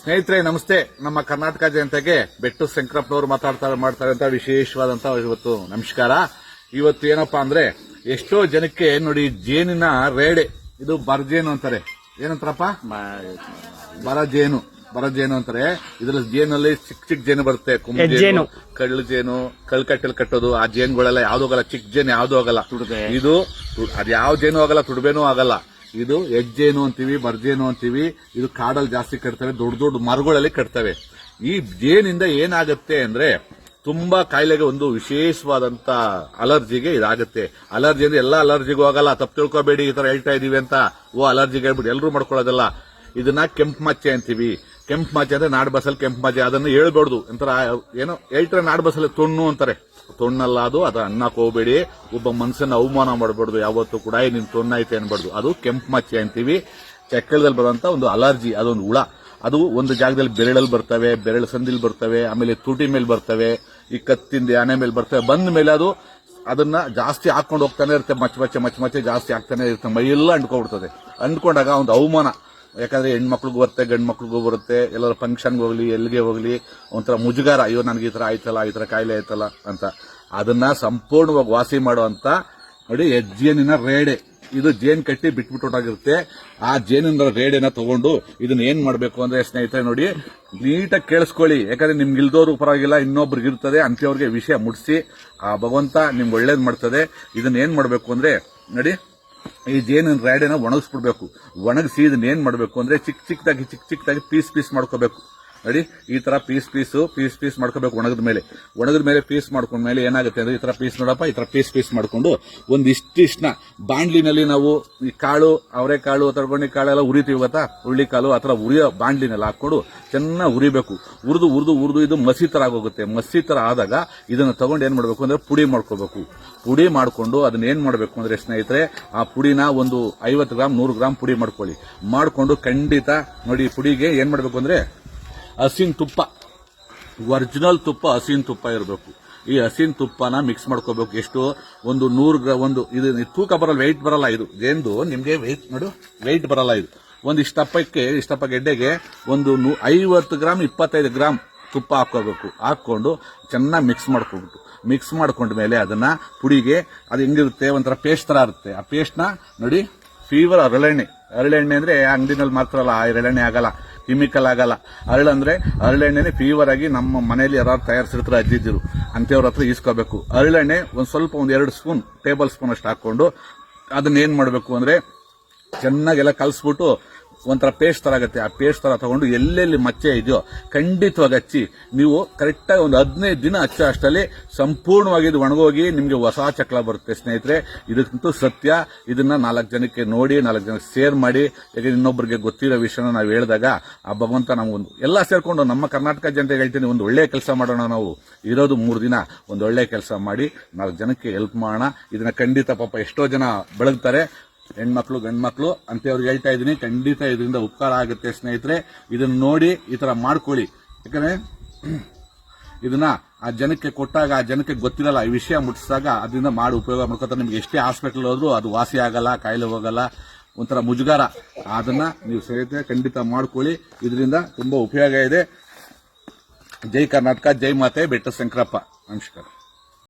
ಸ್ನೇಹಿತರೆ ನಮಸ್ತೆ. ನಮ್ಮ ಕರ್ನಾಟಕ ಜನತೆಗೆ ಬೆಟ್ಟು ಶಂಕರಪ್ಪನವರು ಮಾಡ್ತಾರೆ ಅಂತ ವಿಶೇಷವಾದಂತ ಇವತ್ತು ನಮಸ್ಕಾರ. ಇವತ್ತು ಏನಪ್ಪಾ ಅಂದ್ರೆ ಎಷ್ಟೋ ಜನಕ್ಕೆ ನೋಡಿ ಜೇನಿನ ರೇಡೆ, ಇದು ಬರಜೇನು ಅಂತಾರೆ. ಏನಂತಾರಪ್ಪ? ಬರಜೇನು ಅಂತಾರೆ. ಇದ್ರಲ್ಲಿ ಜೇನಲ್ಲಿ ಚಿಕ್ಕ ಜೇನು ಬರುತ್ತೆ, ಕುಂಬಳೇನು, ಕಳ್ಳು ಜೇನು, ಕಳ್ಕಟ್ಟಲ್ಲಿ ಕಟ್ಟೋದು. ಆ ಜೇನುಗಳೆಲ್ಲ ಯಾವ್ದು ಹೋಗಲ್ಲ, ಚಿಕ್ಕ ಜೇನು ಯಾವ್ದು ಹೋಗಲ್ಲ. ಇದು ಅದ್ ಯಾವ ಜೇನು ಆಗಲ್ಲ, ತುಡುಬೇನೂ ಆಗಲ್ಲ. ಇದು ಹೆಜ್ಜೇನು ಅಂತೀವಿ, ಬರ್ಜೇನು ಅಂತೀವಿ. ಇದು ಕಾಡಲ್ಲಿ ಜಾಸ್ತಿ ಕಟ್ತವೆ, ದೊಡ್ಡ ದೊಡ್ಡ ಮರಗಳಲ್ಲಿ ಕಟ್ತವೆ. ಈ ಜೇನಿಂದ ಏನಾಗುತ್ತೆ ಅಂದ್ರೆ ತುಂಬಾ ಕಾಯಿಲೆಗೆ ಒಂದು ವಿಶೇಷವಾದಂತ ಅಲರ್ಜಿಗೆ ಇದಾಗುತ್ತೆ. ಅಲರ್ಜಿ ಅಂದ್ರೆ ಎಲ್ಲಾ ಅಲರ್ಜಿಗೂ ಆಗಲ್ಲ, ತಪ್ಪು ತಿಳ್ಕೊಬೇಡಿ. ಈ ತರ ಹೇಳ್ತಾ ಇದೀವಿ ಅಂತ ಅಲರ್ಜಿಗೆ ಹೇಳ್ಬಿಟ್ಟು ಎಲ್ಲರೂ ಮಾಡ್ಕೊಳ್ಳೋದಲ್ಲ. ಇದನ್ನ ಕೆಂಪು ಮಚ್ಚೆ ಅಂತೀವಿ. ಕೆಂಪು ಮಚ್ಚೆ ಅಂದ್ರೆ ನಾಡ್ ಬಸಲ್ ಕೆಂಪು ಮಚ್ಚೆ. ಅದನ್ನ ಹೇಳ್ಬಾರ್ದು, ಒಂಥರ ಏನೋ ಹೇಳ್ತಾರೆ ನಾಡ್ ಬಸಲ್ ತೊಣ್ಣು ಅಂತಾರೆ. ತೊಣ್ಣಲ್ಲ ಅದು, ಅದ ಅನ್ನಕ್ ಹೋಗ್ಬೇಡಿ. ಒಬ್ಬ ಮನುಷ್ಯನ ಅವಮಾನ ಮಾಡಬಾರ್ದು ಯಾವತ್ತೂ ಕೂಡ. ನಿಮ್ ತೊಣ್ಣೈತೆ ಅನ್ಬಾರ್ದು. ಅದು ಕೆಂಪು ಮಚ್ಚೆ ಅಂತೀವಿ. ಚಕ್ಕಳದಲ್ಲಿ ಬರುವಂತ ಒಂದು ಅಲರ್ಜಿ, ಅದೊಂದು ಹುಳ. ಅದು ಒಂದು ಜಾಗದಲ್ಲಿ ಬೆರಳಲ್ಲಿ ಬರ್ತವೆ, ಬೆರಳು ಸಂದಿಲ್ ಬರ್ತವೆ, ಆಮೇಲೆ ತುಟಿ ಮೇಲೆ ಬರ್ತವೆ, ಈ ಕತ್ತಿಂದ ಆನೆ ಮೇಲೆ ಬರ್ತವೆ. ಬಂದ ಮೇಲೆ ಅದು ಅದನ್ನ ಜಾಸ್ತಿ ಹಾಕೊಂಡು ಹೋಗ್ತಾನೆ ಇರುತ್ತೆ. ಮಚ್ಚ ಜಾಸ್ತಿ ಆಗ್ತಾನೆ ಇರುತ್ತೆ, ಮೈಯೆಲ್ಲ ಅಂಟ್ಕೊಂಡ್ಬಿಡ್ತದೆ. ಅಂಟ್ಕೊಂಡಾಗ ಒಂದು ಅವಮಾನ. ಯಾಕಂದ್ರೆ ಹೆಣ್ಮಕ್ಳಿಗೂ ಬರುತ್ತೆ, ಗಂಡು ಮಕ್ಳಿಗೂ ಬರುತ್ತೆ. ಎಲ್ಲರ ಫಂಕ್ಷನ್ಗೆ ಹೋಗ್ಲಿ, ಎಲ್ಲಿಗೆ ಹೋಗ್ಲಿ, ಒಂಥರ ಮುಜುಗಾರ. ಅಯ್ಯೋ ನನಗೆ ಈ ತರ ಆಯ್ತಲ್ಲ, ಈ ತರ ಕಾಯಿಲೆ ಆಯ್ತಲ್ಲ ಅಂತ. ಅದನ್ನ ಸಂಪೂರ್ಣವಾಗಿ ವಾಸಿ ಮಾಡುವಂತ ನೋಡಿ ಜೇನಿನ ರೇಡೆ. ಇದು ಜೇನ್ ಕಟ್ಟಿ ಬಿಟ್ಬಿಟ್ಟೋಗಿರುತ್ತೆ. ಆ ಜೇನಿನ ರೇಡೆನ ತಗೊಂಡು ಇದನ್ನ ಏನ್ ಮಾಡ್ಬೇಕು ಅಂದ್ರೆ ಸ್ನೇಹಿತರೆ ನೋಡಿ, ನೀಟಾಗಿ ಕೇಳಿಸ್ಕೊಳ್ಳಿ. ಯಾಕಂದ್ರೆ ನಿಮ್ಗೆ ಇಲ್ದೋರು ಪರವಾಗಿಲ್ಲ, ಇನ್ನೊಬ್ರಿಗೆ ಇರ್ತದೆ. ಅಂತವ್ರಿಗೆ ವಿಷಯ ಮುಟ್ಸಿ ಆ ಭಗವಂತ ನಿಮ್ಗೆ ಒಳ್ಳೇದ್ ಮಾಡ್ತದೆ. ಇದನ್ನ ಏನ್ ಮಾಡ್ಬೇಕು ಅಂದ್ರೆ ನೋಡಿ, ಈ ಜೇನಿನ ರೇಡೆನ ಒಣಗಿಸ್ಬಿಡ್ಬೇಕು. ಒಣಗಿಸಿ ಇದನ್ನ ಏನ್ ಮಾಡ್ಬೇಕು ಅಂದ್ರೆ ಚಿಕ್ಕ ಚಿಕ್ಕದಾಗಿ ಪೀಸ್ ಮಾಡ್ಕೋಬೇಕು. ನೋಡಿ, ಈ ತರ ಪೀಸ್ ಮಾಡ್ಕೋಬೇಕು. ಒಣಗಿದ ಮೇಲೆ ಪೀಸ್ ಮಾಡ್ಕೊಂಡ್ಮೇಲೆ ಏನಾಗುತ್ತೆ ಅಂದ್ರೆ ಈ ತರ ಪೀಸ್ ನೋಡಪ್ಪ, ಈ ತರ ಪೀಸ್ ಮಾಡ್ಕೊಂಡು ಒಂದಿಷ್ಟಿಷ್ಟನ್ನ ಬಾಂಡ್ಲಿನಲ್ಲಿ ನಾವು ಈ ಕಾಳು, ಅವರೆಕಾಳು, ತರಗೊಂಡಿ ಕಾಳೆಲ್ಲ ಉರಿತೀವಿ ಗೊತ್ತಾ, ಹುಳ್ಳಿ ಕಾಳು, ಆ ತರ ಉರಿಯೋ ಬಾಂಡ್ಲಿನಲ್ಲಿ ಹಾಕೊಂಡು ಚೆನ್ನಾಗಿ ಉರಿಬೇಕು. ಉರಿದು ಇದು ಮಸಿ ತರ ಆಗೋಗುತ್ತೆ. ಮಸಿ ತರ ಆದಾಗ ಇದನ್ನ ತಗೊಂಡು ಏನ್ ಮಾಡ್ಬೇಕು ಅಂದ್ರೆ ಪುಡಿ ಮಾಡ್ಕೋಬೇಕು. ಪುಡಿ ಮಾಡ್ಕೊಂಡು ಅದನ್ನ ಏನ್ ಮಾಡ್ಬೇಕು ಅಂದ್ರೆ ಸ್ನೇಹಿತರೆ, ಆ ಪುಡಿನ ಒಂದು 50 ಗ್ರಾಮ್ 100 ಗ್ರಾಮ್ ಪುಡಿ ಮಾಡ್ಕೊಂಡು ಖಂಡಿತ ನೋಡಿ, ಪುಡಿಗೆ ಏನ್ ಮಾಡ್ಬೇಕು ಅಂದ್ರೆ ಹಸಿನ ತುಪ್ಪ, ಒರಿಜಿನಲ್ ತುಪ್ಪ, ಹಸಿನ ತುಪ್ಪ ಇರಬೇಕು. ಈ ಹಸಿನ ತುಪ್ಪನ ಮಿಕ್ಸ್ ಮಾಡ್ಕೋಬೇಕು. ಎಷ್ಟು? ಒಂದು 100 ಗ್ರಾಮ್. ಇದು ತೂಕ ಬರಲ್ಲ, ವೆಯ್ಟ್ ಬರಲ್ಲ. ಇದು ಜೇನ್ದು ನಿಮ್ಗೆ ವೆಯ್ಟ್ ಬರಲ್ಲ. ಇದು ಒಂದು ಇಷ್ಟಪ್ಪ ಗೆಡ್ಡೆಗೆ ಒಂದು 50 ಗ್ರಾಮ್ 25 ಗ್ರಾಮ್ ತುಪ್ಪ ಹಾಕೊಂಡು ಚೆನ್ನಾಗಿ ಮಿಕ್ಸ್ ಮಾಡ್ಕೊಂಡ್ಮೇಲೆ ಅದನ್ನ ಪುಡಿಗೆ ಅದು ಹೆಂಗಿರುತ್ತೆ, ಒಂಥರ ಪೇಸ್ಟ್ ತರ ಇರುತ್ತೆ. ಆ ಪೇಸ್ಟ್ ನ ನೋಡಿ, ಫೀವರ್ ಹರಳೆಣ್ಣೆ ಅಂದ್ರೆ ಅಂಗಡಿನಲ್ಲಿ ಮಾತ್ರ ಅಲ್ಲ, ಆ ಹರಳೆಣ್ಣೆ ಆಗಲ್ಲ, ಕೆಮಿಕಲ್ ಆಗಲ್ಲ. ಹರಳೆಣ್ಣೆನೆ ಫೀವರ್ ಆಗಿ ನಮ್ಮ ಮನೆಯಲ್ಲಿ ಯಾರು ತಯಾರಿಸಿರ್ತಾರೆ ಅಜ್ಜಿದ್ರು, ಅಂತವ್ರ ಹತ್ರ ಈಸ್ಕೋಬೇಕು. ಹರಳೆಣ್ಣೆ ಒಂದ್ ಸ್ವಲ್ಪ 2 ಟೇಬಲ್ ಸ್ಪೂನ್ ಅಷ್ಟು ಹಾಕೊಂಡು ಅದನ್ನ ಏನ್ ಮಾಡ್ಬೇಕು ಅಂದ್ರೆ ಚೆನ್ನಾಗೆಲ್ಲ ಕಲಸ್ಬಿಟ್ಟು ಒಂಥರ ಪೇಸ್ಟ್ ತರ ಆಗುತ್ತೆ. ಆ ಪೇಸ್ಟ್ ತರ ತಗೊಂಡು ಎಲ್ಲೆಲ್ಲಿ ಮಚ್ಚೆ ಇದೆಯೋ ಖಂಡಿತವಾಗಿ ಹಚ್ಚಿ. ನೀವು ಕರೆಕ್ಟಾಗಿ ಒಂದು 15 ದಿನ ಹಚ್ಚೋ ಅಷ್ಟರಲ್ಲಿ ಸಂಪೂರ್ಣವಾಗಿ ಇದು ಒಣಗೋಗಿ ನಿಮ್ಗೆ ಹೊಸ ಚಕ್ಲ ಬರುತ್ತೆ ಸ್ನೇಹಿತರೆ. ಇದಕ್ಕಂತೂ ಸತ್ಯ. ಇದನ್ನ 4 ಜನಕ್ಕೆ ನೋಡಿ, 4 ಜನಕ್ಕೆ ಶೇರ್ ಮಾಡಿ. ಯಾಕಂದ್ರೆ ಇನ್ನೊಬ್ಬರಿಗೆ ಗೊತ್ತಿರೋ ವಿಷಯನ ನಾವು ಹೇಳಿದಾಗ ಆ ಭಗವಂತ ನಮಗೊಂದು ಎಲ್ಲ ಸೇರ್ಕೊಂಡು ನಮ್ಮ ಕರ್ನಾಟಕ ಜನತೆಗೆ ಹೇಳ್ತೀನಿ, ಒಂದು ಒಳ್ಳೆ ಕೆಲಸ ಮಾಡೋಣ. ನಾವು ಇರೋದು 3 ದಿನ, ಒಂದು ಒಳ್ಳೆ ಕೆಲಸ ಮಾಡಿ 4 ಜನಕ್ಕೆ ಹೆಲ್ಪ್ ಮಾಡೋಣ. ಇದನ್ನ ಖಂಡಿತ ಪಾಪ ಎಷ್ಟೋ ಜನ ಬೆಳಗ್ತಾರೆ, ಹೆಣ್ಮಕ್ಳು ಗಂಡ್ಮಕ್ಳು ಅಂತ ಅವ್ರಿಗೆ ಹೇಳ್ತಾ ಇದೀನಿ. ಖಂಡಿತ ಇದರಿಂದ ಉಪಕಾರ ಆಗುತ್ತೆ ಸ್ನೇಹಿತರೆ. ಇದನ್ನ ನೋಡಿ ಈ ತರ ಮಾಡ್ಕೊಳ್ಳಿ. ಯಾಕಂದ್ರೆ ಇದನ್ನ ಆ ಜನಕ್ಕೆ ಕೊಟ್ಟಾಗ ಆ ಜನಕ್ಕೆ ಗೊತ್ತಿರಲ್ಲ, ಈ ವಿಷಯ ಮುಟ್ಟಿಸಿದಾಗ ಅದರಿಂದ ಮಾಡಿ ಉಪಯೋಗ ಮಾಡ್ಕೊತಾರೆ. ನಿಮ್ಗೆ ಎಷ್ಟೇ ಹಾಸ್ಪಿಟಲ್ ಹೋದ್ರೂ ಅದು ವಾಸಿ ಆಗಲ್ಲ, ಕಾಯಿಲೆ ಹೋಗಲ್ಲ, ಒಂಥರ ಮುಜುಗಾರ. ಅದನ್ನ ನೀವು ಸ್ನೇಹಿತರೆ ಖಂಡಿತ ಮಾಡ್ಕೊಳ್ಳಿ. ಇದರಿಂದ ತುಂಬಾ ಉಪಯೋಗ ಇದೆ. ಜೈ ಕರ್ನಾಟಕ, ಜೈ ಮಾತೆ ಬೆಟ್ಟ ಶಂಕರಪ್ಪ. ನಮಸ್ಕಾರ.